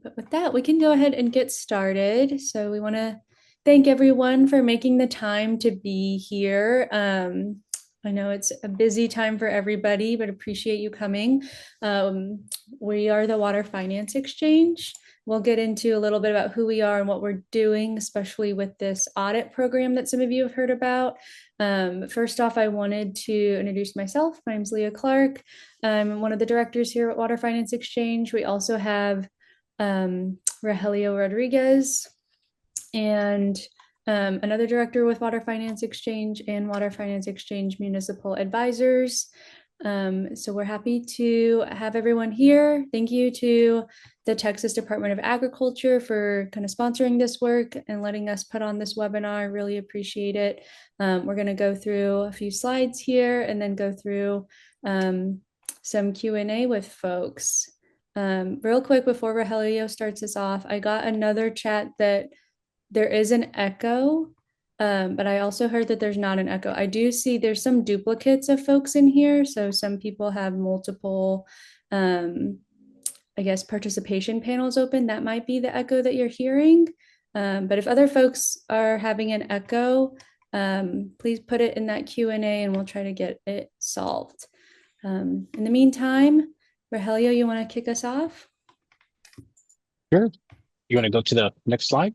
But with that, we can go ahead and get started. So we want to thank everyone for making the time to be here. I know it's a busy time for everybody, but appreciate you coming. Um, we are the Water Finance Exchange. We'll get into a little bit about who we are and what we're doing, especially with this audit program that some of you have heard about. First off, I wanted to introduce myself. My name's Leah Clark. I'm one of the directors here at Water Finance Exchange. We also have Rogelio Rodriguez, and another director with Water Finance Exchange and Water Finance Exchange Municipal Advisors. So we're happy to have everyone here. Thank you to the Texas Department of Agriculture for kind of sponsoring this work and letting us put on this webinar. Really appreciate it. We're going to go through a few slides here and then go through some Q&A with folks. Real quick before Rogelio starts us off, I got another chat that there is an echo, but I also heard that there's not an echo. I do see there's some duplicates of folks in here. So some people have multiple, I guess, participation panels open. That might be the echo that you're hearing. But if other folks are having an echo, please put it in that Q&A and we'll try to get it solved. In the meantime, Rogelio, you want to kick us off? Sure. You want to go to the next slide?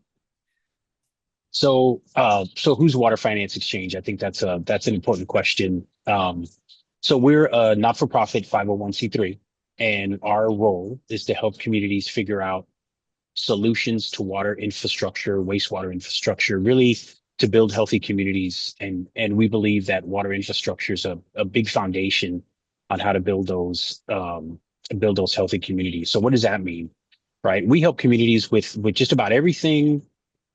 So who's Water Finance Exchange? I think that's an important question. So we're a not-for-profit 501c3, and our role is to help communities figure out solutions to water infrastructure, wastewater infrastructure, really to build healthy communities. And we believe that water infrastructure is a big foundation on how to build those healthy communities. So what does that mean? Right? We help communities with just about everything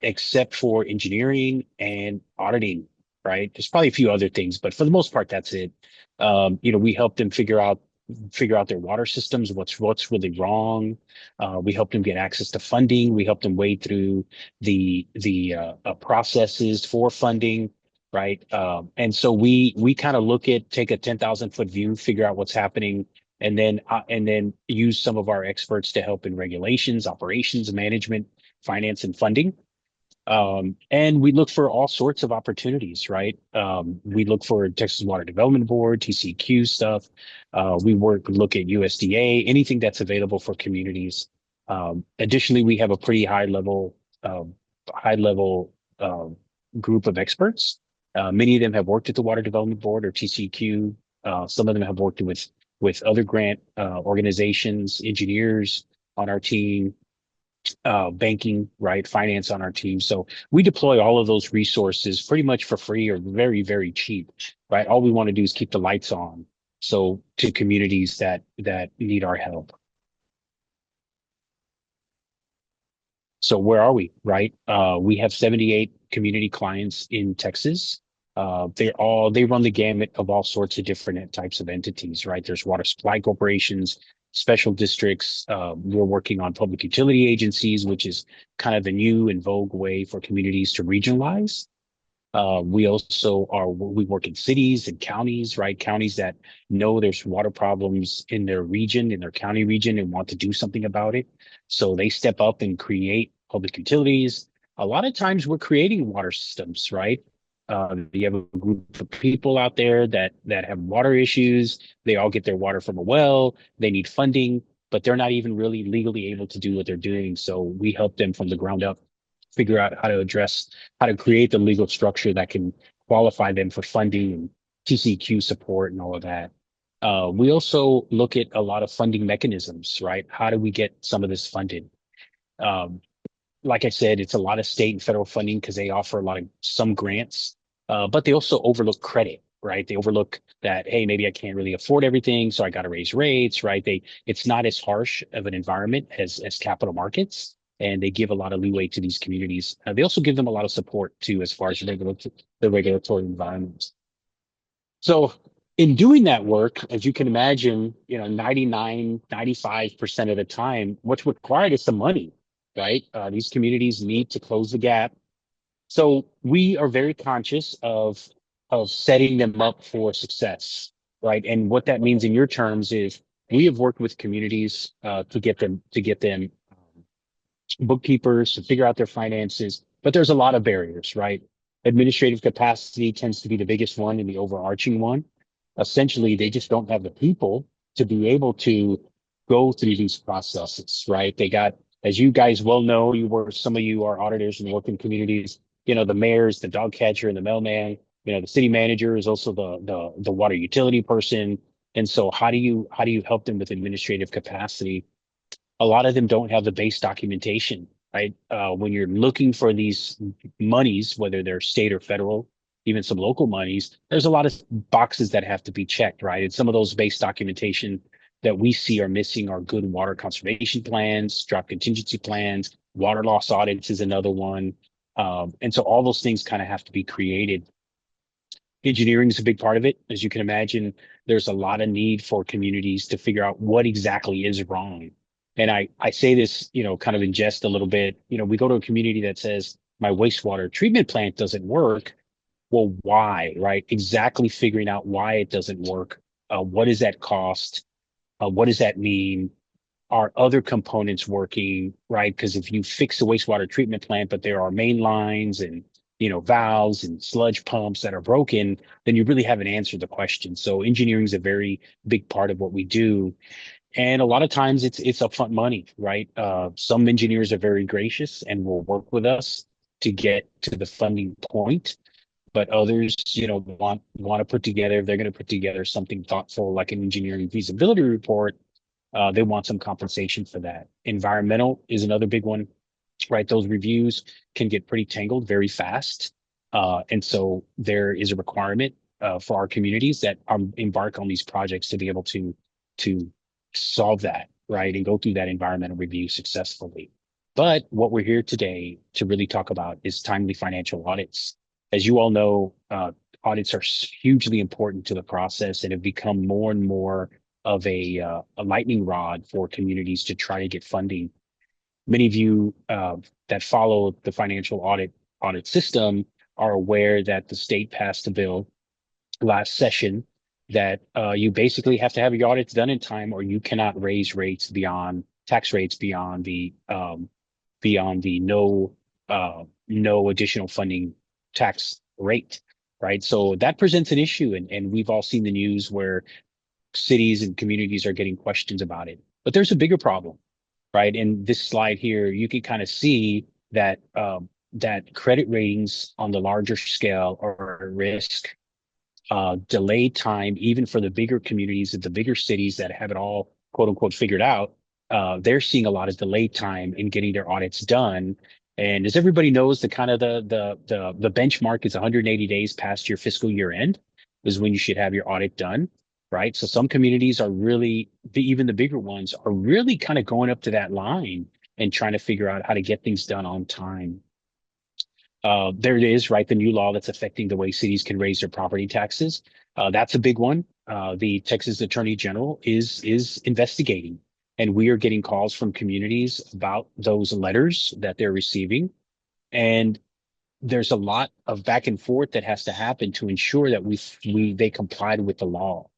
except for engineering and auditing, right? There's probably a few other things, but for the most part, that's it. We help them figure out their water systems, what's really wrong. We help them get access to funding. We help them wade through the processes for funding, right? And so we kind of take a 10,000-foot view, figure out what's happening, and then use some of our experts to help in regulations, operations, management, finance, and funding. And we look for all sorts of opportunities, right? We look for Texas Water Development Board, TCQ stuff. We look at USDA, anything that's available for communities. Additionally, we have a pretty high level group of experts. Many of them have worked at the Water Development Board or TCQ. Some of them have worked with other grant organizations, engineers on our team, banking, right, finance on our team. So we deploy all of those resources pretty much for free or very, very cheap, right? All we want to do is keep the lights on. So to communities that need our help. So where are we, right? We have 78 community clients in Texas. They run the gamut of all sorts of different types of entities, right? There's water supply corporations, special districts. We're working on public utility agencies, which is kind of the new and vogue way for communities to regionalize. We work in cities and counties, right? Counties that know there's water problems in their region, in their county region, and want to do something about it. So they step up and create public utilities. A lot of times we're creating water systems, right? You have a group of people out there that have water issues. They all get their water from a well. They need funding, but they're not even really legally able to do what they're doing. So we help them from the ground up figure out how to create the legal structure that can qualify them for funding and TCQ support and all of that. We also look at a lot of funding mechanisms, right? How do we get some of this funded? Like I said, it's a lot of state and federal funding because they offer some grants, but they also overlook credit, right? They overlook that, hey, maybe I can't really afford everything, so I got to raise rates, right? It's not as harsh of an environment as capital markets, and they give a lot of leeway to these communities. They also give them a lot of support too, as far as the regulatory environment. So in doing that work, as you can imagine, 95% of the time, what's required is some money, right? These communities need to close the gap. So we are very conscious of setting them up for success, right? And what that means in your terms is we have worked with communities to get them bookkeepers to figure out their finances, but there's a lot of barriers, right? Administrative capacity tends to be the biggest one and the overarching one. Essentially, they just don't have the people to be able to go through these processes, right? They got, as you guys well know, some of you are auditors and work in communities, the mayor's the dog catcher and the mailman, the city manager is also the water utility person. And so how do you help them with administrative capacity? A lot of them don't have the base documentation, right? When you're looking for these monies, whether they're state or federal, even some local monies, there's a lot of boxes that have to be checked, right? And some of those base documentation that we see are missing are good water conservation plans, drought contingency plans, water loss audits is another one. And so all those things kind of have to be created. Engineering is a big part of it. As you can imagine, there's a lot of need for communities to figure out what exactly is wrong. And I say this, kind of in jest a little bit. We go to a community that says my wastewater treatment plant doesn't work. Well, why, right? Exactly figuring out why it doesn't work. What does that cost? What does that mean? Are other components working, right? Because if you fix the wastewater treatment plant, but there are main lines and valves and sludge pumps that are broken, then you really haven't answered the question. So engineering is a very big part of what we do. And a lot of times it's upfront money, right? Some engineers are very gracious and will work with us to get to the funding point. But others, want to put together, they're going to put together something thoughtful like an engineering feasibility report. They want some compensation for that. Environmental is another big one, right? Those reviews can get pretty tangled very fast. And so there is a requirement for our communities that embark on these projects to be able to solve that, right? And go through that environmental review successfully. But what we're here today to really talk about is timely financial audits. As you all know, audits are hugely important to the process and have become more and more of a lightning rod for communities to try to get funding. Many of you that follow the financial audit system are aware that the state passed a bill last session that you basically have to have your audits done in time, or you cannot raise tax rates beyond the no additional funding tax rate, right? So that presents an issue, and we've all seen the news where cities and communities are getting questions about it. But there's a bigger problem, right? In this slide here, you can kind of see that that credit ratings on the larger scale are at risk. Delay time, even for the bigger communities and the bigger cities that have it all quote unquote figured out, they're seeing a lot of delay time in getting their audits done. And as everybody knows, the kind of the benchmark is 180 days past your fiscal year end is when you should have your audit done, right? So some communities are really, even the bigger ones, are really kind of going up to that line and trying to figure out how to get things done on time. There it is, right? The new law that's affecting the way cities can raise their property taxes. That's a big one. The Texas Attorney General is investigating, and we are getting calls from communities about those letters that they're receiving. And there's a lot of back and forth that has to happen to ensure that they complied with the law,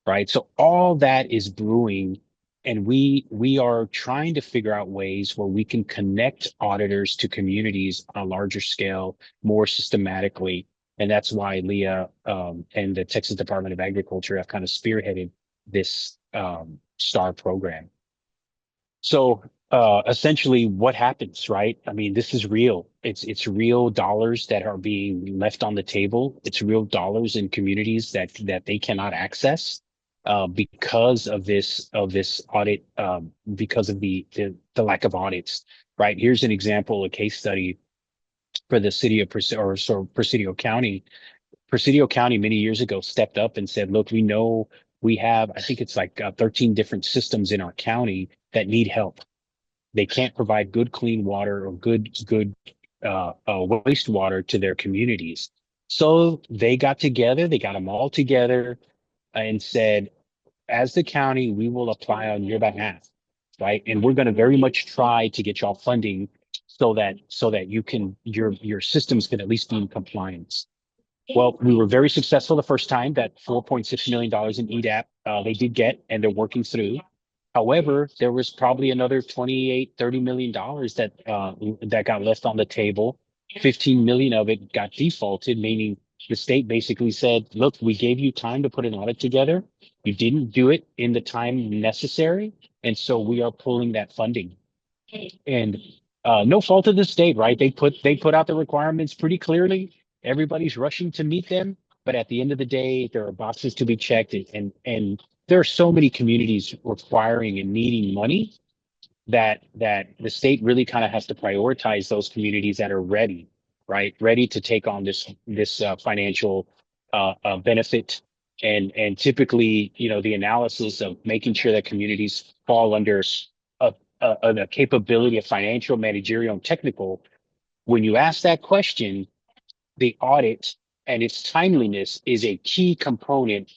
right? So all that is brewing, and we are trying to figure out ways where we can connect auditors to communities on a larger scale, more systematically. And that's why Leah and the Texas Department of Agriculture have kind of spearheaded this STARR program. So essentially what happens, right? I mean, this is real. It's real dollars that are being left on the table. It's real dollars in communities that they cannot access because of this audit, because of the lack of audits, right? Here's an example, a case study for the city of Presidio County. Presidio County many years ago stepped up and said, look, we know we have, I think it's like 13 different systems in our county that need help. They can't provide good, clean water or good wastewater to their communities. So they got together, they got them all together and said, as the county, we will apply on your behalf, right? And we're going to very much try to get y'all funding so that you can your systems can at least be in compliance. Well, we were very successful the first time. That $4.6 million in EDAP they did get, and they're working through. However, there was probably another 28, $30 million that got left on the table. 15 million of it got defaulted, meaning the state basically said, look, we gave you time to put an audit together. You didn't do it in the time necessary. And so we are pulling that funding. And no fault of the state, right? They put out the requirements pretty clearly. Everybody's rushing to meet them, but at the end of the day, there are boxes to be checked, and there are so many communities requiring and needing money that the state really kind of has to prioritize those communities that are ready, right? Ready to take on this financial benefit. And typically, the analysis of making sure that communities fall under a capability of financial, managerial, and technical. When you ask that question, the audit and its timeliness is a key component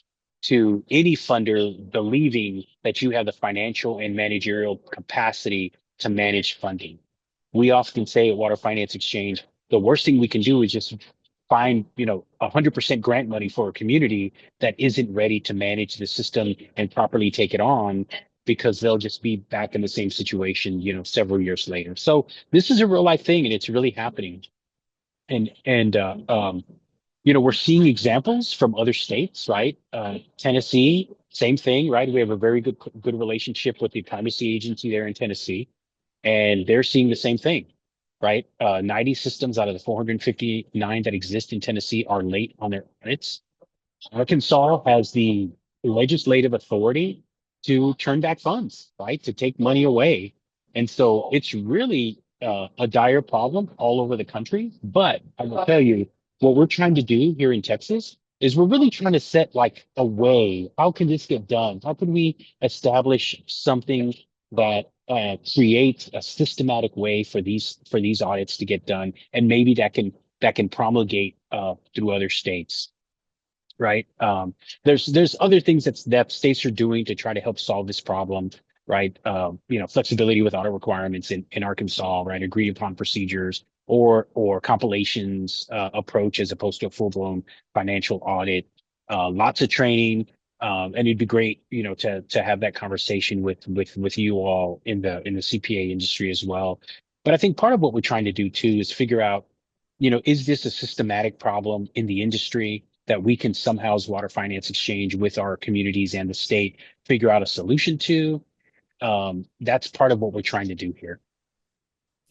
to any funder believing that you have the financial and managerial capacity to manage funding. We often say at Water Finance Exchange, the worst thing we can do is just find, 100% grant money for a community that isn't ready to manage the system and properly take it on, because they'll just be back in the same situation, several years later. So this is a real life thing, and it's really happening. And we're seeing examples from other states, right? Tennessee, same thing, right? We have a very good relationship with the primacy agency there in Tennessee, and they're seeing the same thing, right? 90 systems out of the 459 that exist in Tennessee are late on their audits. Arkansas has the legislative authority to turn back funds, right? To take money away. And so it's really a dire problem all over the country. But I will tell you, what we're trying to do here in Texas is we're really trying to set like a way. How can this get done? How can we establish something that creates a systematic way for these audits to get done, and maybe that can promulgate through other states, right? There's other things that states are doing to try to help solve this problem, right? Flexibility with audit requirements in Arkansas, right? Agreed upon procedures, or compilations approach as opposed to a full blown financial audit. Lots of training, and it'd be great, to have that conversation with you all in the CPA industry as well. But I think part of what we're trying to do too is figure out, is this a systematic problem in the industry that we can somehow, as Water Finance Exchange, with our communities and the state, figure out a solution to? That's part of what we're trying to do here.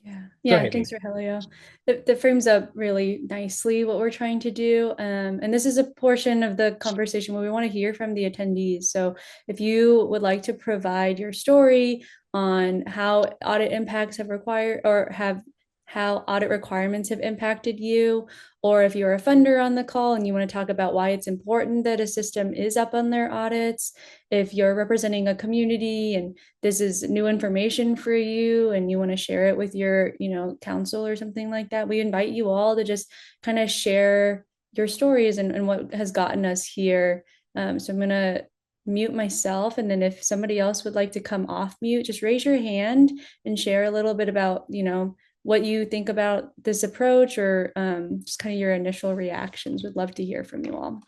Yeah. Go Yeah. ahead, Thanks, Lee. Rogelio. That frames up really nicely what we're trying to do. And this is a portion of the conversation where we want to hear from the attendees. So if you would like to provide your story on how audit impacts have required or have how audit requirements have impacted you, or if you're a funder on the call and you want to talk about why it's important that a system is up on their audits, if you're representing a community and this is new information for you and you want to share it with your council or something like that, we invite you all to just kind of share your stories and what has gotten us here. So I'm going to mute myself, and then if somebody else would like to come off mute, just raise your hand and share a little bit about what you think about this approach, or just kind of your initial reactions. Would love to hear from you all.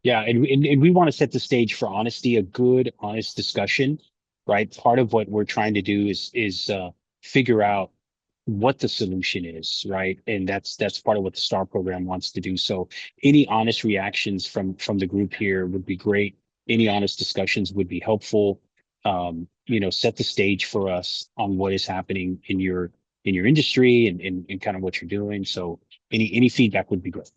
Yeah, and we want to set the stage for honesty, a good, honest discussion, right? Part of what we're trying to do is figure out what the solution is, right? And that's part of what the STAR program wants to do. So any honest reactions from the group here would be great. Any honest discussions would be helpful. Set the stage for us on what is happening in your industry, and kind of what you're doing. So any feedback would be great.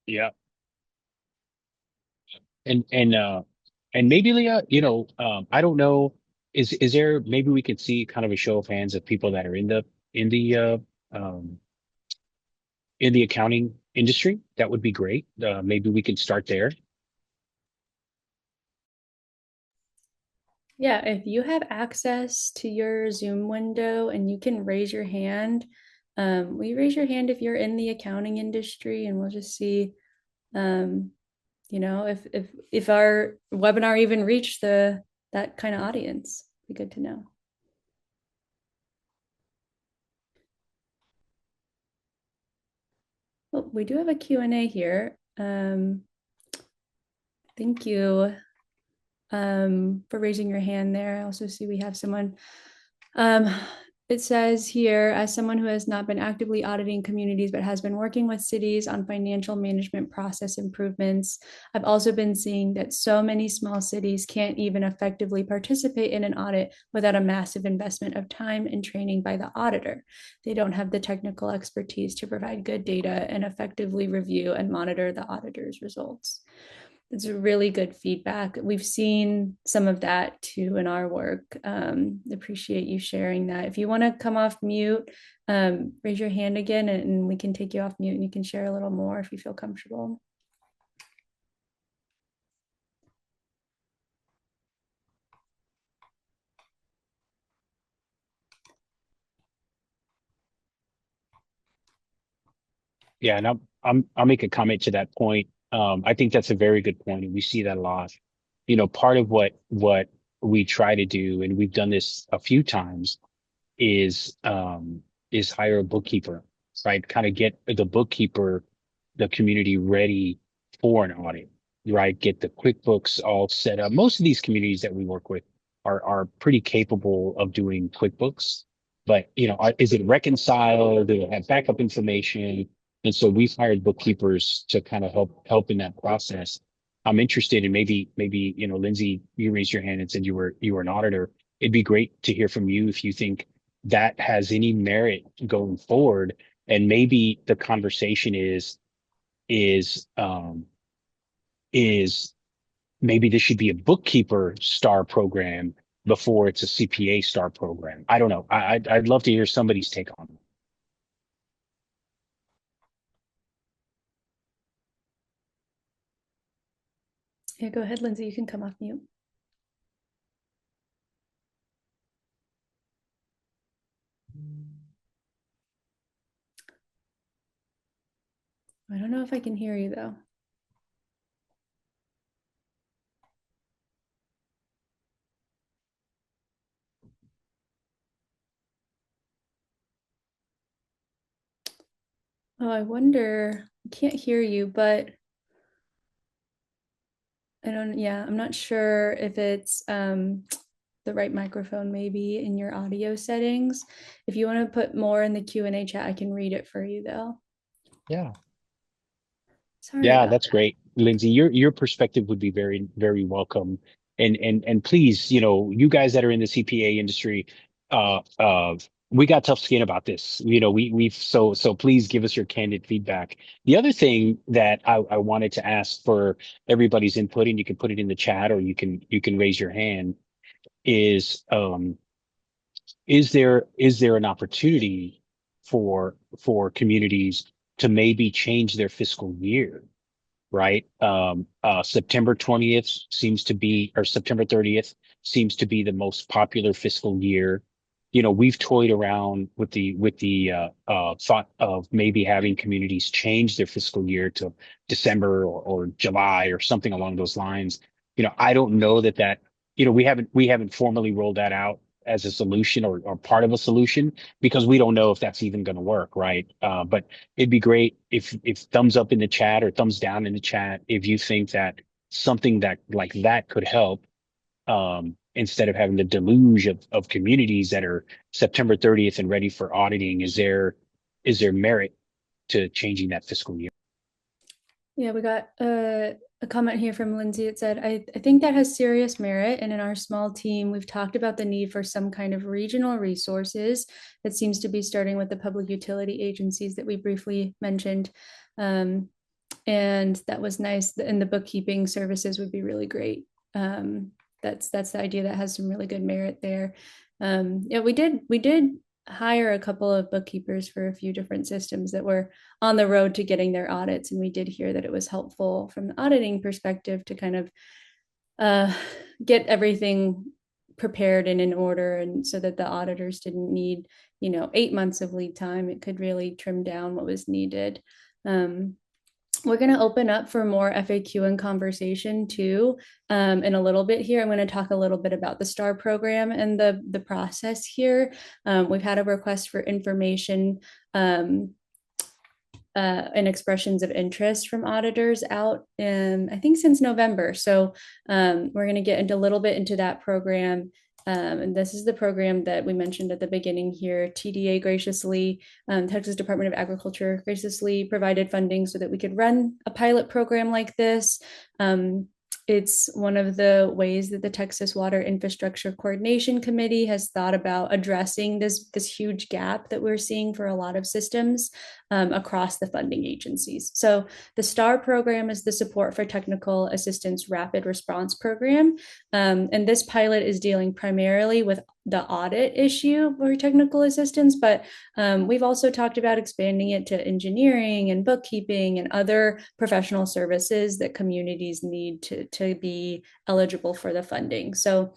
Yeah. And maybe, Leah, I don't know, is there, maybe we could see kind of a show of hands of people that are in the um in the accounting industry, that would be great. Maybe we can start there. Yeah, if you have access to your Zoom window and you can raise your hand, will you raise your hand if you're in the accounting industry, and we'll just see, um, if our webinar even reached that kind of audience. Be good to know. Well, we do have a Q&A here. Thank you for raising your hand there. I also see we have someone. Um, it says here, as someone who has not been actively auditing communities but has been working with cities on financial management process improvements, I've also been seeing that so many small cities can't even effectively participate in an audit without a massive investment of time and training by the auditor. They don't have the technical expertise to provide good data and effectively review and monitor the auditor's results. It's really good feedback. We've seen some of that too in our work. Appreciate you sharing that. If you want to come off mute, raise your hand again and we can take you off mute and you can share a little more if you feel comfortable. Yeah, and I'll make a comment to that point. I think that's a very good point, and we see that a lot. Part of what we try to do, and we've done this a few times, is hire a bookkeeper, right? Kind of get the bookkeeper, the community ready for an audit, right? Get the QuickBooks all set up. Most of these communities that we work with are pretty capable of doing QuickBooks, but is it reconciled? Do they have backup information? And so we've hired bookkeepers to kind of help in that process. I'm interested in maybe Lindsay, you raised your hand and said you were an auditor. It'd be great to hear from you if you think that has any merit going forward. And maybe the conversation is um is maybe this should be a bookkeeper STARR program before it's a CPA STARR program. I don't know. I'd love to hear somebody's take on it. Yeah, go ahead, Lindsay. You can come off mute. I don't know if I can hear you though. Oh, I wonder. I can't hear you, but I'm not sure if it's the right microphone maybe in your audio settings. If you want to put more in the Q&A chat, I can read it for you though. Yeah. Sorry Yeah, about that's great. Lindsay, your perspective would be very, very welcome. And please, you guys that are in the CPA industry, uh uh we got tough skin about this. So please give us your candid feedback. The other thing that I wanted to ask for everybody's input, and you can put it in the chat or you can raise your hand, is is there an opportunity for communities to maybe change their fiscal year? Right? September 20th seems to be, or September 30th seems to be the most popular fiscal year. We've toyed around with the thought of maybe having communities change their fiscal year to December or July or something along those lines. I don't know that we haven't formally rolled that out as a solution or part of a solution because we don't know if that's even going to work, right? But it'd be great if thumbs up in the chat or thumbs down in the chat if you think that something that like that could help, instead of having the deluge of communities that are September 30th and ready for auditing. Is there merit to changing that fiscal year? Yeah, we got a comment here from Lindsay. It said, I think that has serious merit. And in our small team, we've talked about the need for some kind of regional resources that seems to be starting with the public utility agencies that we briefly mentioned. Um, and that was nice. And the bookkeeping services would be really great. That's the idea that has some really good merit there. Yeah, we did hire a couple of bookkeepers for a few different systems that were on the road to getting their audits. And we did hear that it was helpful from the auditing perspective to kind of uh, get everything prepared and in order, and so that the auditors didn't need 8 months of lead time. It could really trim down what was needed. We're going to open up for more FAQ and conversation too in a little bit here. I'm going to talk a little bit about the STARR program and the process here. We've had a request for information and expressions of interest from auditors out in, I think, since November. So we're going to get into a little bit into that program. And this is the program that we mentioned at the beginning here. TDA graciously, Texas Department of Agriculture graciously provided funding so that we could run a pilot program like this. It's one of the ways that the Texas Water Infrastructure Coordination Committee has thought about addressing this huge gap that we're seeing for a lot of systems across the funding agencies. So the STARR program is the Support for Technical Assistance Rapid Response Program. And this pilot is dealing primarily with the audit issue for technical assistance, but we've also talked about expanding it to engineering and bookkeeping and other professional services that communities need to be eligible for the funding. So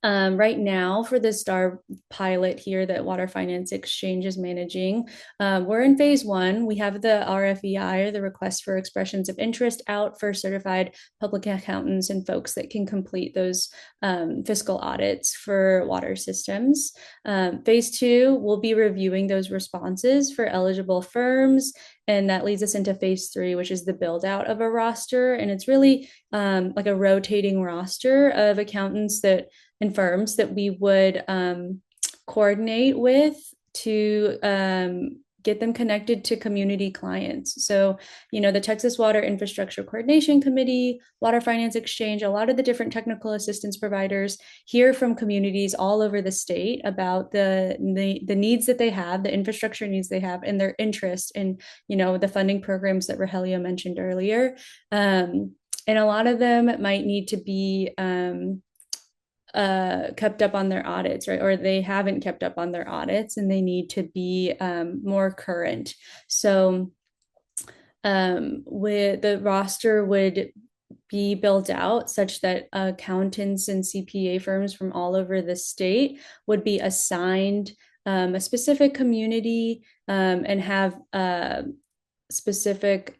right now, for the STARR pilot here that Water Finance Exchange is managing, we're in phase one. We have the RFEI, or the request for expressions of interest, out for certified public accountants and folks that can complete those fiscal audits for water systems. Phase two, we'll be reviewing those responses for eligible firms. And that leads us into phase three, which is the build out of a roster. And it's really like a rotating roster of accountants and firms that we would coordinate with to get them connected to community clients. So, the Texas Water Infrastructure Coordination Committee, Water Finance Exchange, a lot of the different technical assistance providers hear from communities all over the state about the needs that they have, the infrastructure needs they have, and their interest in, the funding programs that Rogelio mentioned earlier. And a lot of them might need to be kept up on their audits, right? Or they haven't kept up on their audits and they need to be more current. So with the roster would be built out such that accountants and CPA firms from all over the state would be assigned a specific community and have specific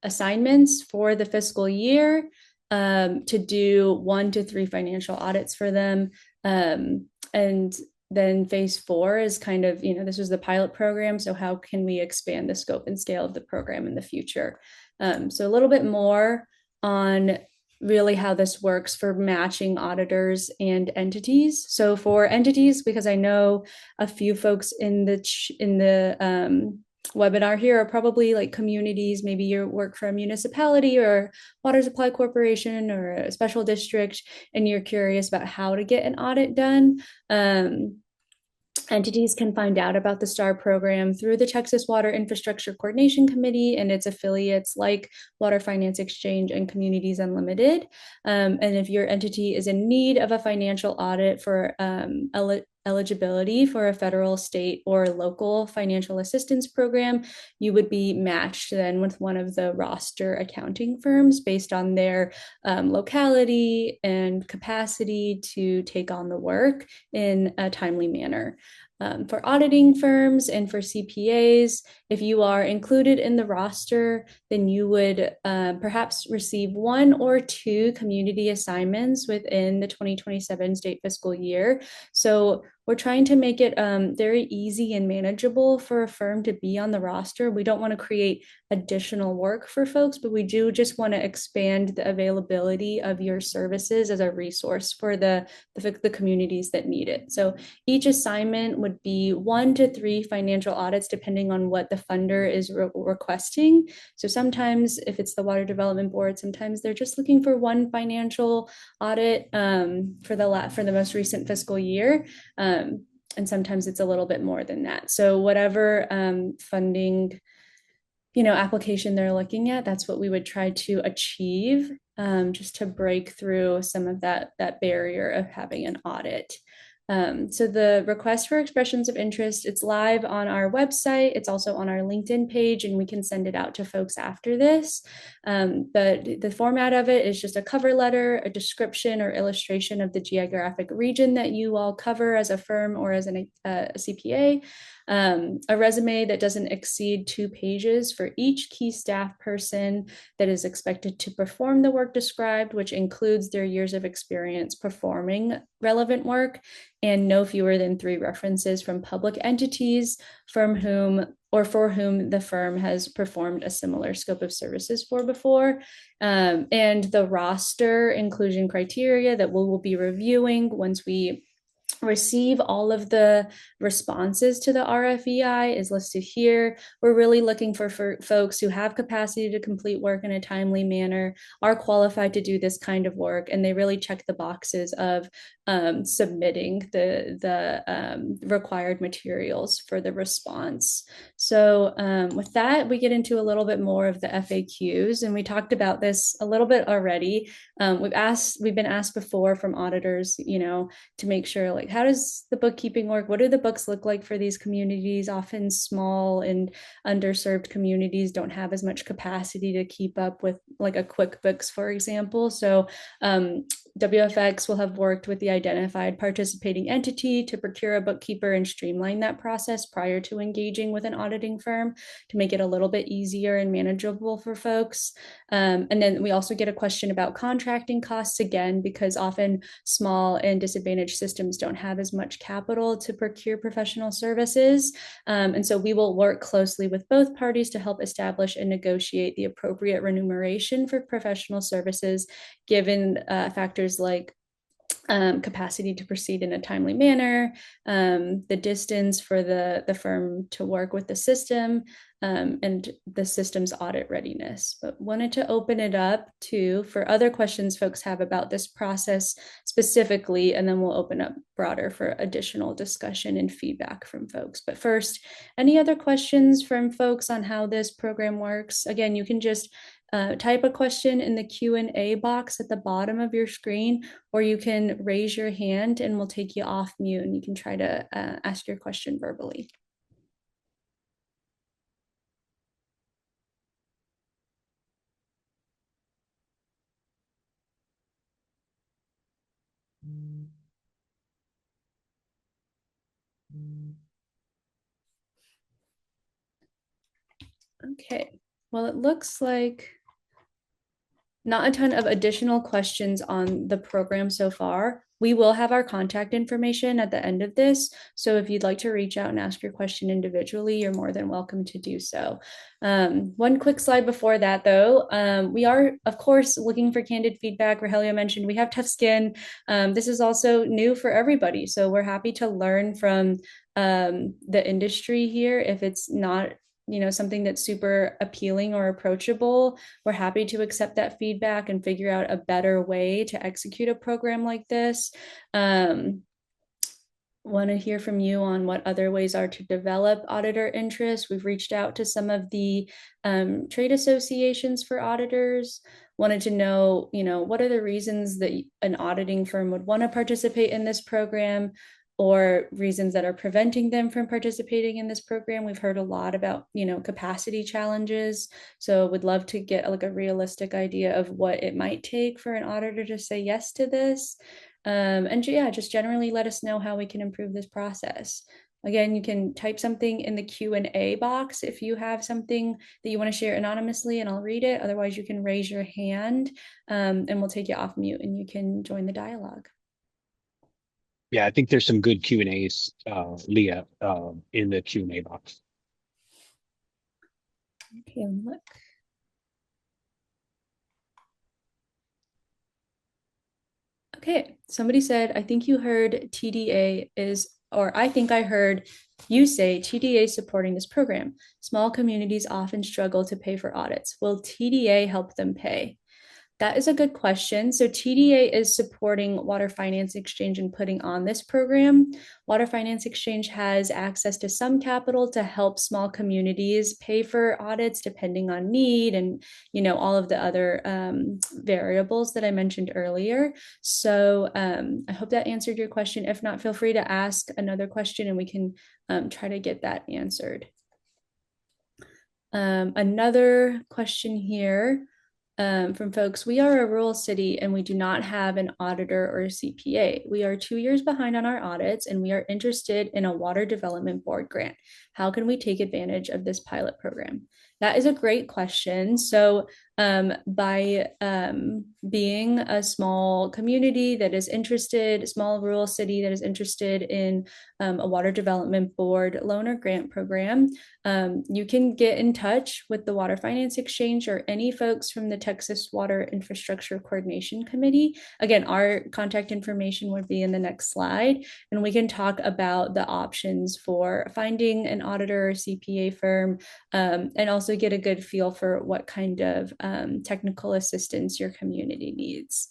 assignments for the fiscal year to do 1 to 3 financial audits for them. And then phase four is kind of, this was the pilot program. So how can we expand the scope and scale of the program in the future? So a little bit more on really how this works for matching auditors and entities. So for entities, because I know a few folks in the webinar here are probably like communities. Maybe you work for a municipality or water supply corporation or a special district, and you're curious about how to get an audit done. Entities can find out about the STARR program through the Texas Water Infrastructure Coordination Committee and its affiliates like Water Finance Exchange and Communities Unlimited. And if your entity is in need of a financial audit for eligibility for a federal, state, or local financial assistance program, you would be matched then with one of the roster accounting firms based on their locality and capacity to take on the work in a timely manner. For auditing firms and for CPAs, if you are included in the roster, then you would perhaps receive 1 or 2 community assignments within the 2027 state fiscal year. So we're trying to make it very easy and manageable for a firm to be on the roster. We don't want to create additional work for folks, but we do just want to expand the availability of your services as a resource for the communities that need it. So each assignment would be 1 to 3 financial audits, depending on what the funder is requesting. So sometimes if it's the Water Development Board, sometimes they're just looking for 1 financial audit for the most recent fiscal year. And sometimes it's a little bit more than that. So whatever funding, application they're looking at, that's what we would try to achieve, just to break through some of that barrier of having an audit. So the request for expressions of interest, it's live on our website. It's also on our LinkedIn page, and we can send it out to folks after this. But the format of it is just a cover letter, a description or illustration of the geographic region that you all cover as a firm or as a CPA, a resume that doesn't exceed 2 pages for each key staff person that is expected to perform the work described, which includes their years of experience performing relevant work, and no fewer than 3 references from public entities from whom or for whom the firm has performed a similar scope of services for before. And the roster inclusion criteria that we will be reviewing once we receive all of the responses to the RFEI is listed here. We're really looking for folks who have capacity to complete work in a timely manner, are qualified to do this kind of work, and they really check the boxes of submitting the required materials for the response. So with that, we get into a little bit more of the FAQs, and we talked about this a little bit already. We've been asked before from auditors, to make sure, like, how does the bookkeeping work? What do the books look like for these communities? Often small and underserved communities don't have as much capacity to keep up with, like, a QuickBooks, for example. So WFX will have worked with the identified participating entity to procure a bookkeeper and streamline that process prior to engaging with an auditing firm to make it a little bit easier and manageable for folks. And then we also get a question about contracting costs, again, because often small and disadvantaged systems don't have as much capital to procure professional services. And so we will work closely with both parties to help establish and negotiate the appropriate remuneration for professional services, given factors like capacity to proceed in a timely manner, the distance for the firm to work with the system, and the system's audit readiness. But wanted to open it up for other questions folks have about this process specifically, and then we'll open up broader for additional discussion and feedback from folks. But first, any other questions from folks on how this program works? Again, you can just type a question in the Q&A box at the bottom of your screen, or you can raise your hand and we'll take you off mute and you can try to ask your question verbally. Okay, well, it looks like not a ton of additional questions on the program so far. We will have our contact information at the end of this. So if you'd like to reach out and ask your question individually, you're more than welcome to do so. One quick slide before that, though. We are, of course, looking for candid feedback. Rogelio mentioned we have tough skin. This is also new for everybody. So we're happy to learn from the industry here. If it's not something that's super appealing or approachable, we're happy to accept that feedback and figure out a better way to execute a program like this. Want to hear from you on what other ways are to develop auditor interest. We've reached out to some of the trade associations for auditors. Wanted to know, what are the reasons that an auditing firm would want to participate in this program, or reasons that are preventing them from participating in this program. We've heard a lot about, capacity challenges. So would love to get like a realistic idea of what it might take for an auditor to say yes to this. And yeah, just generally let us know how we can improve this process. Again, you can type something in the Q&A box if you have something that you want to share anonymously, and I'll read it. Otherwise, you can raise your hand and we'll take you off mute and you can join the dialogue. Yeah, I think there's some good Q&As, Leah, in the Q&A box. Okay, look. Okay, somebody said, I think you heard TDA is, or I think I heard you say TDA supporting this program. Small communities often struggle to pay for audits. Will TDA help them pay? That is a good question. So TDA is supporting Water Finance Exchange and putting on this program. Water Finance Exchange has access to some capital to help small communities pay for audits depending on need and all of the other variables that I mentioned earlier. So I hope that answered your question. If not, feel free to ask another question and we can try to get that answered. Another question here from folks. We are a rural city and we do not have an auditor or a CPA. We are 2 years behind on our audits and we are interested in a water development board grant. How can we take advantage of this pilot program? That is a great question. So by being a small community that is interested, small rural city that is interested in a water development board loan or grant program, you can get in touch with the Water Finance Exchange or any folks from the Texas Water Infrastructure Coordination Committee. Again, our contact information would be in the next slide, and we can talk about the options for finding an auditor or CPA firm, and also get a good feel for what kind of technical assistance your community needs.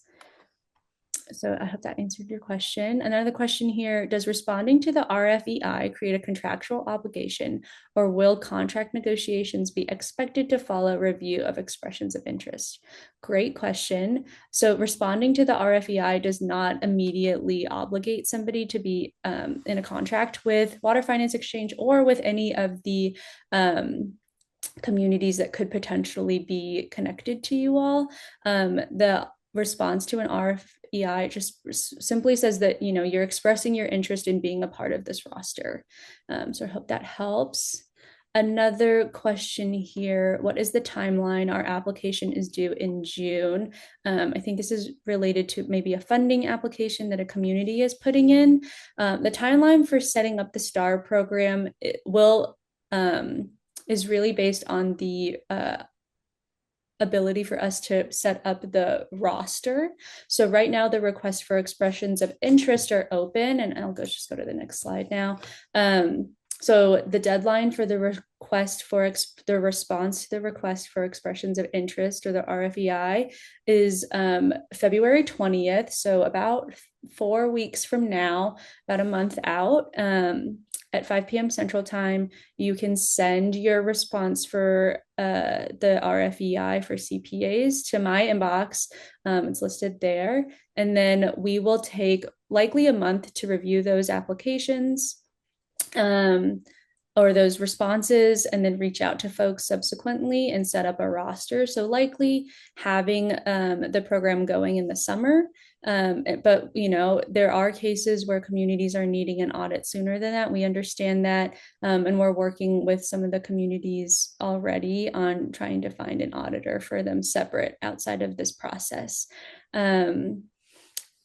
So I hope that answered your question. Another question here, does responding to the RFEI create a contractual obligation or will contract negotiations be expected to follow review of expressions of interest? Great question. So responding to the RFEI does not immediately obligate somebody to be in a contract with Water Finance Exchange or with any of the communities that could potentially be connected to you all. The response to an RFEI just simply says that you're expressing your interest in being a part of this roster. So I hope that helps. Another question here, what is the timeline? Our application is due in June. I think this is related to maybe a funding application that a community is putting in. The timeline for setting up the STARR program is really based on the ability for us to set up the roster. So right now the requests for expressions of interest are open, and I'll just go to the next slide now. So the deadline for the request for the response to the request for expressions of interest, or the RFEI, is February 20th. So about 4 weeks from now, about a month out. At 5 p.m. Central Time, you can send your response for the RFEI for CPAs to my inbox. It's listed there. And then we will take likely a month to review those applications or those responses, and then reach out to folks subsequently and set up a roster. So likely having the program going in the summer. But there are cases where communities are needing an audit sooner than that. We understand that, and we're working with some of the communities already on trying to find an auditor for them separate outside of this process.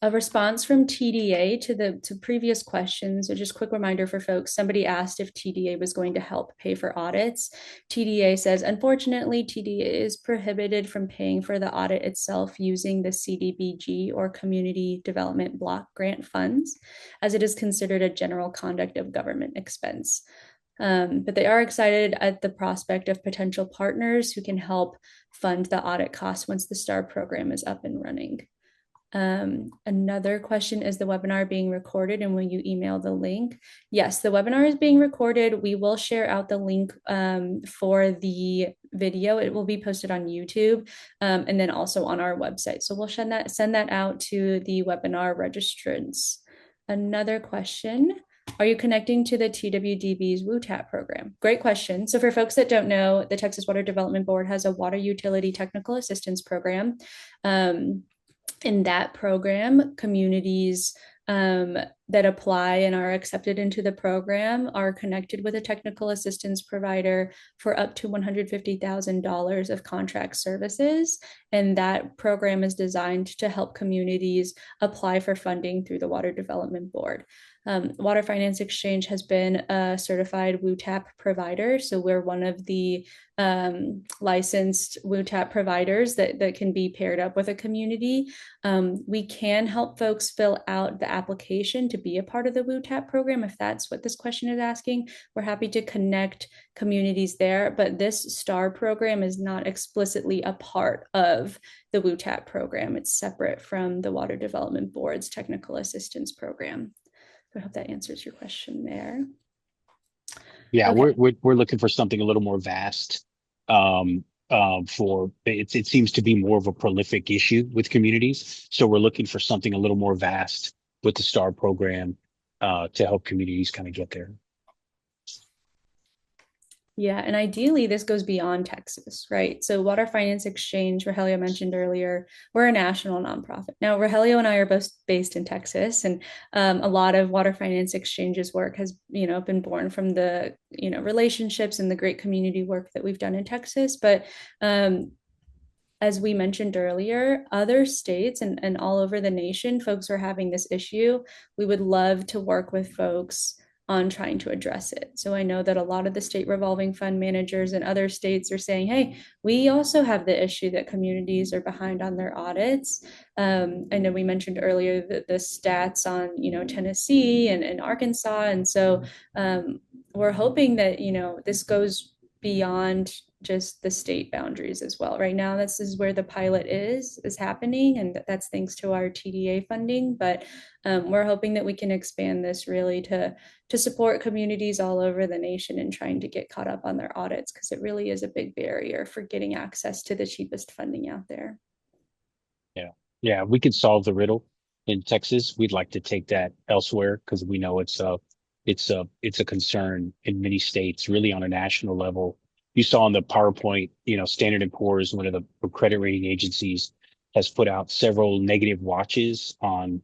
A response from TDA to previous questions. So just quick reminder for folks, somebody asked if TDA was going to help pay for audits. TDA says, unfortunately, TDA is prohibited from paying for the audit itself using the CDBG or Community Development Block Grant funds, as it is considered a general conduct of government expense. But they are excited at the prospect of potential partners who can help fund the audit costs once the STARR program is up and running. Another question, is the webinar being recorded and will you email the link? Yes, the webinar is being recorded. We will share out the link for the video. It will be posted on YouTube and then also on our website. So we'll send that out to the webinar registrants. Another question, are you connecting to the TWDB's WUTAP program? Great question. So for folks that don't know, the Texas Water Development Board has a water utility technical assistance program. In that program, communities that apply and are accepted into the program are connected with a technical assistance provider for up to $150,000 of contract services. And that program is designed to help communities apply for funding through the Water Development Board. Water Finance Exchange has been a certified WUTAP provider. So we're one of the licensed WUTAP providers that can be paired up with a community. We can help folks fill out the application to be a part of the WTAP program, if that's what this question is asking, we're happy to connect communities there. But this STARR program is not explicitly a part of the WTAP program. It's separate from the Water Development Board's technical assistance program. So I hope that answers your question there. Yeah, Okay. we're looking for something a little more vast. For it seems to be more of a prolific issue with communities. So we're looking for something a little more vast with the STAR program to help communities kind of get there. Yeah, and ideally this goes beyond Texas, right? So Water Finance Exchange, Rogelio mentioned earlier, we're a national nonprofit. Now, Rogelio and I are both based in Texas, and a lot of Water Finance Exchange's work has, been born from the, relationships and the great community work that we've done in Texas. But as we mentioned earlier, other states and all over the nation, folks are having this issue. We would love to work with folks on trying to address it. So I know that a lot of the state revolving fund managers in other states are saying, hey, we also have the issue that communities are behind on their audits. I know we mentioned earlier that the stats on, Tennessee and Arkansas. And so we're hoping that, this goes beyond just the state boundaries as well. Right now, this is where the pilot is happening, and that's thanks to our TDA funding. But we're hoping that we can expand this really to support communities all over the nation in trying to get caught up on their audits, because it really is a big barrier for getting access to the cheapest funding out there. Yeah, yeah, we could solve the riddle in Texas. We'd like to take that elsewhere because we know it's a concern in many states, really on a national level. You saw on the PowerPoint, Standard and Poor's, one of the credit rating agencies, has put out several negative watches on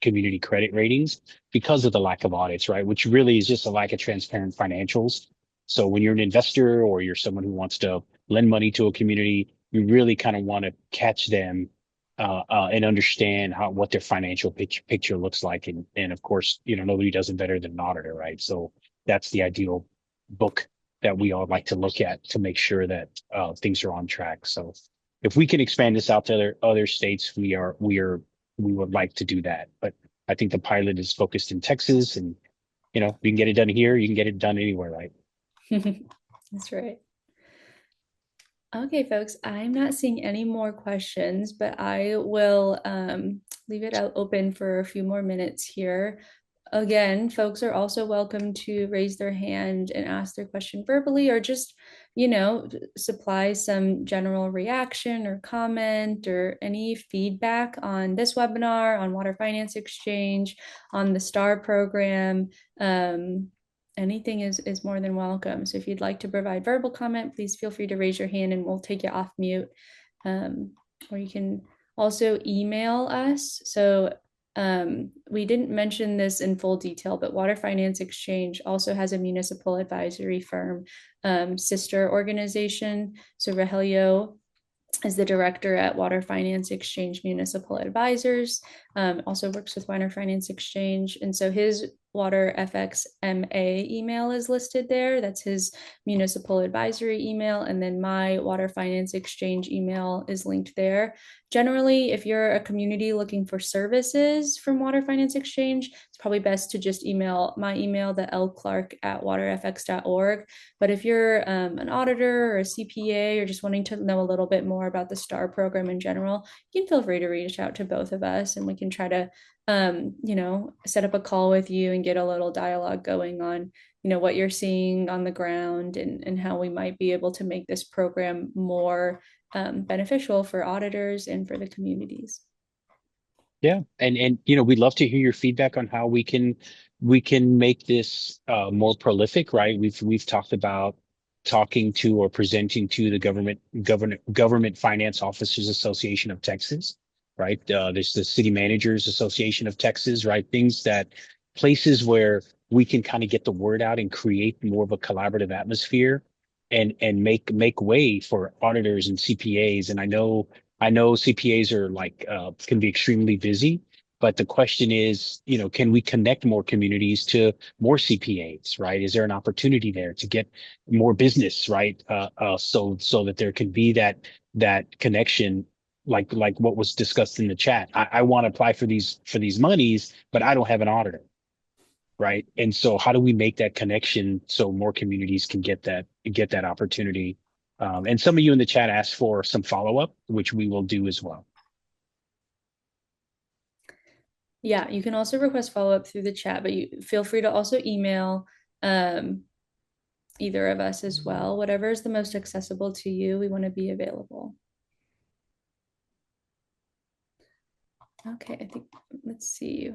community credit ratings because of the lack of audits, right? Which really is just a lack of transparent financials. So when you're an investor or you're someone who wants to lend money to a community, you really kind of want to catch them and understand what their financial picture looks like. And of course, nobody does it better than an auditor, right? So that's the ideal book that we all like to look at to make sure that things are on track. So if we can expand this out to other states, we would like to do that. But I think the pilot is focused in Texas, and we can get it done here, you can get it done anywhere, right? That's right. Okay, folks, I'm not seeing any more questions, but I will leave it out open for a few more minutes here. Again, folks are also welcome to raise their hand and ask their question verbally, or just, supply some general reaction or comment or any feedback on this webinar, on Water Finance Exchange, on the STARR program. Anything is more than welcome. So if you'd like to provide verbal comment, please feel free to raise your hand and we'll take you off mute. Or you can also email us. So we didn't mention this in full detail, but Water Finance Exchange also has a municipal advisory firm sister organization. So Rogelio is the director at Water Finance Exchange Municipal Advisors, also works with Water Finance Exchange. And so his WaterFX MA email is listed there. That's his municipal advisory email. And then my Water Finance Exchange email is linked there. Generally, if you're a community looking for services from Water Finance Exchange, it's probably best to just email my email, the lclark@waterfx.org. But if you're an auditor or a CPA or just wanting to know a little bit more about the STARR program in general, you can feel free to reach out to both of us and we can try to set up a call with you and get a little dialogue going on, what you're seeing on the ground and how we might be able to make this program more beneficial for auditors and for the communities. Yeah, and we'd love to hear your feedback on how we can make this more prolific, right? We've talked about talking to or presenting to the Government Finance Officers Association of Texas, right? There's the City Managers Association of Texas, right? Places where we can kind of get the word out and create more of a collaborative atmosphere and make way for auditors and CPAs. And I know CPAs are can be extremely busy, but the question is, can we connect more communities to more CPAs, right? Is there an opportunity there to get more business, right? So that there can be that connection like what was discussed in the chat. I want to apply for these monies, but I don't have an auditor, right? And so how do we make that connection so more communities can get that opportunity? And some of you in the chat asked for some follow-up, which we will do as well. Yeah, you can also request follow-up through the chat, but you feel free to also email um, either of us as well. Whatever is the most accessible to you, we want to be available. Okay, I think, let's see.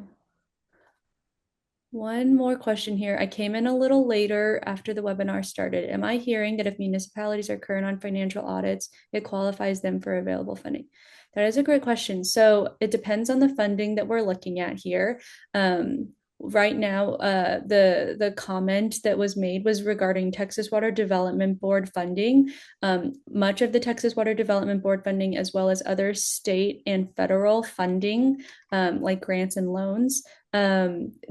One more question here. I came in a little later after the webinar started. Am I hearing that if municipalities are current on financial audits, it qualifies them for available funding? That is a great question. So it depends on the funding that we're looking at here. Right now, the comment that was made was regarding Texas Water Development Board funding. Much of the Texas Water Development Board funding, as well as other state and federal funding, like grants and loans,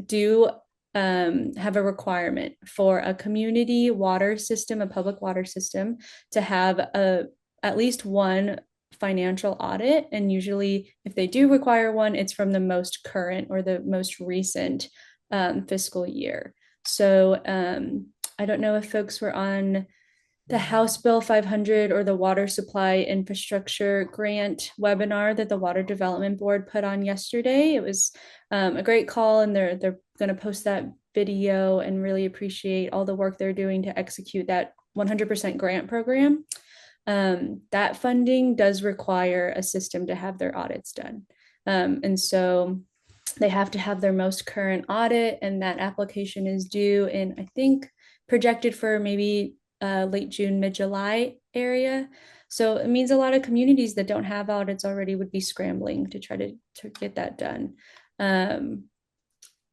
do have a requirement for a community water system, a public water system, to have at least one financial audit. And usually, if they do require one, it's from the most current or the most recent fiscal year. So I don't know if folks were on the House Bill 500 or the Water Supply Infrastructure Grant webinar that the Water Development Board put on yesterday. It was a great call, and they're going to post that video and really appreciate all the work they're doing to execute that 100% grant program. That funding does require a system to have their audits done. And so they have to have their most current audit, and that application is due in, I think, projected for maybe late June, mid-July area. So it means a lot of communities that don't have audits already would be scrambling to try to get that done.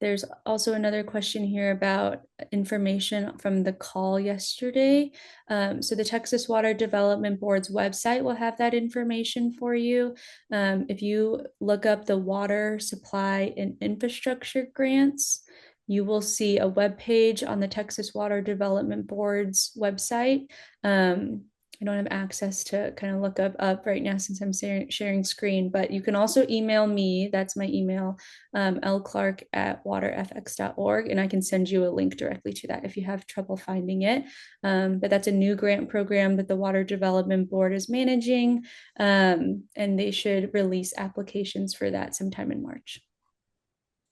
There's also another question here about information from the call yesterday. So the Texas Water Development Board's website will have that information for you. If you look up the water supply and infrastructure grants, you will see a web page on the Texas Water Development Board's website. I don't have access to kind of look up right now since I'm sharing screen, but you can also email me. That's my email, lclark@waterfx.org, and I can send you a link directly to that if you have trouble finding it. But that's a new grant program that the Water Development Board is managing, and they should release applications for that sometime in March.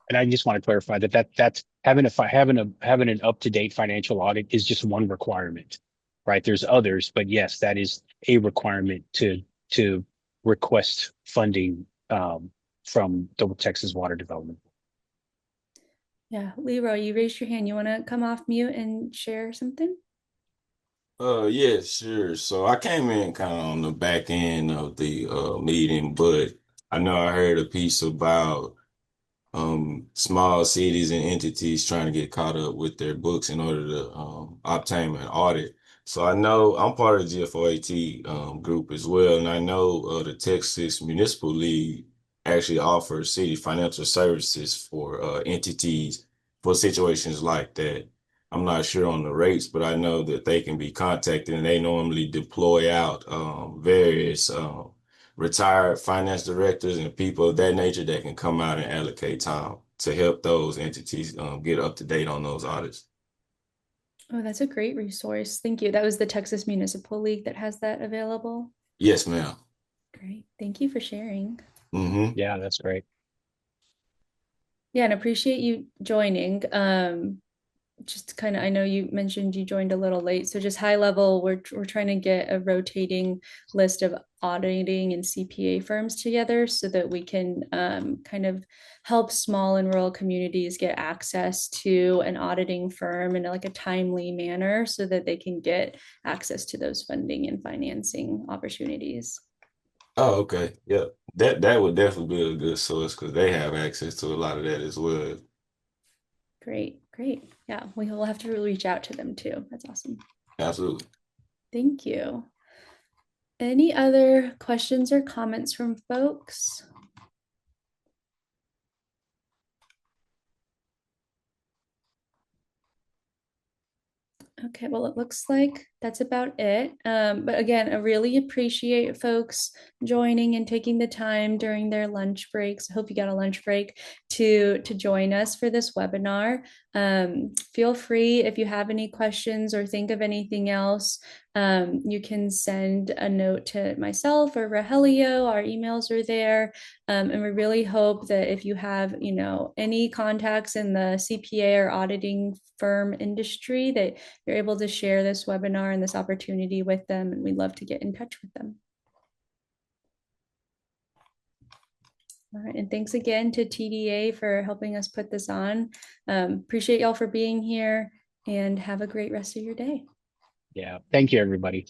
And I just want to clarify that's having an up-to-date financial audit is just one requirement, right? There's others, but yes, that is a requirement to request funding from the Texas Water Development. Yeah, Leroy, you raised your hand. You want to come off mute and share something? Yeah, sure. So I came in kind of on the back end of the meeting, but I know I heard a piece about small cities and entities trying to get caught up with their books in order to obtain an audit. So I know I'm part of the GFOAT group as well, and I know the Texas Municipal League actually offers city financial services for entities for situations like that. I'm not sure on the rates, but I know that they can be contacted, and they normally deploy out various retired finance directors and people of that nature that can come out and allocate time to help those entities get up to date on those audits. Oh, that's a great resource. Thank you. That was the Texas Municipal League that has that available. Yes, ma'am. Great. Thank you for sharing. Yeah, that's great. Yeah, and appreciate you joining. Just kind of, I know you mentioned you joined a little late, so just high level, we're trying to get a rotating list of auditing and CPA firms together so that we can kind of help small and rural communities get access to an auditing firm in like a timely manner so that they can get access to those funding and financing opportunities. Oh, okay. Yeah. That would definitely be a good source because they have access to a lot of that as well. Great, great. Yeah, we will have to reach out to them too. That's awesome. Absolutely. Thank you. Any other questions or comments from folks? Okay, well, it looks like that's about it. But again, I really appreciate folks joining and taking the time during their lunch breaks. I hope you got a lunch break to join us for this webinar. Feel free if you have any questions or think of anything else. You can send a note to myself or Rogelio. Our emails are there. And we really hope that if you have, any contacts in the CPA or auditing firm industry, that you're able to share this webinar and this opportunity with them, and we'd love to get in touch with them. All right, and thanks again to TDA for helping us put this on. Appreciate y'all for being here, and have a great rest of your day. Yeah. Thank you, everybody.